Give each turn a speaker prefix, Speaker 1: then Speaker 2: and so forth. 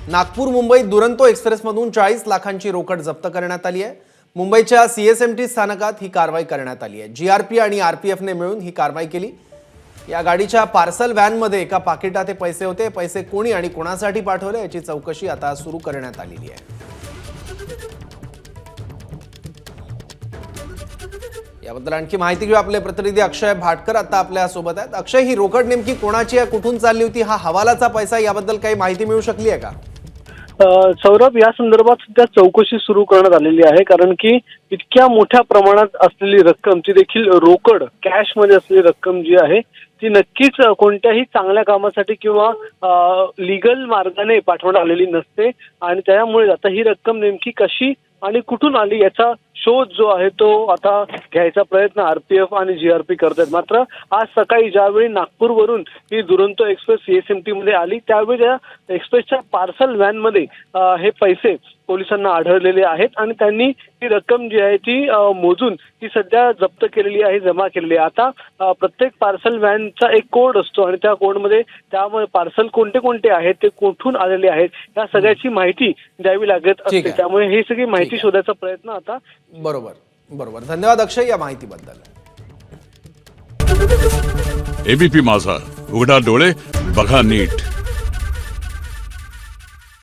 Speaker 1: नागपूर मुंबई दुरंतो एक्सप्रेसमधून 40 लाखांची रोकड जप्त करण्यात आली आहे। मुंबईच्या सीएसएमटी स्थानकात ही कारवाई करण्यात आली आहे। जीआरपी आणि आरपीएफने मिळून ही कारवाई केली। या गाडीच्या पार्सल व्हॅनमध्ये एका पाकिटात हे पैसे होते। पैसे कोणी आणि कोणासाठी पाठवले याची चौकशी आता सुरू करण्यात आलेली आहे। याबद्दल आणखी माहिती घेऊ आपले प्रतिनिधी अक्षय भाटकर आता आपल्या सोबत आहेत। अक्षय, ही रोकड नेमकी कोणाची आहे, कुठून चालली होती, हा हवालाचा पैसा, याबद्दल काही माहिती मिळू शकली आहे का?
Speaker 2: सौरभ, या संदर्भात सध्या चौकशी सुरू करण्यात आलेली आहे, कारण की इतक्या मोठ्या प्रमाणात असलेली रक्कम, ती देखील रोकड कॅश मध्ये असलेली रक्कम जी आहे ती नक्कीच कोणत्याही चांगल्या कामासाठी किंवा लीगल मार्गाने पाठवण्यात आलेली नसते आणि त्यामुळे आता ही रक्कम नेमकी कशी आणि कुठून आली याचा शोध जो आहे तो आता घ्यायचा प्रयत्न आरपीएफ आणि जीआरपी करतात। मात्र आज सकाळी ज्यावेळी नागपूरवरून ही दुरंतो एक्सप्रेस सीएसएमटी मध्ये आली त्यावेळी या एक्सप्रेसच्या पार्सल व्हॅन मध्ये हे पैसे पोलिसांना आढळलेले आहेत आणि त्यांनी ही रक्कम जी आहे ती मोजून ती सध्या जप्त केलेली आहे, जमा केलेली आहे। आता प्रत्येक पार्सल व्हॅनचा एक कोड असतो आणि त्या कोडमध्ये त्यामध्ये पार्सल कोणते कोणते आहेत, ते कुठून आलेले आहेत या सगळ्याची माहिती द्यावी लागत असते। त्यामुळे ही सगळी माहिती शोधायचा प्रयत्न आता
Speaker 1: बरोबर धन्यवाद अक्षय या माहितीबद्दल।
Speaker 3: एबीपी माझा, उघडा डोळे बघा नीट।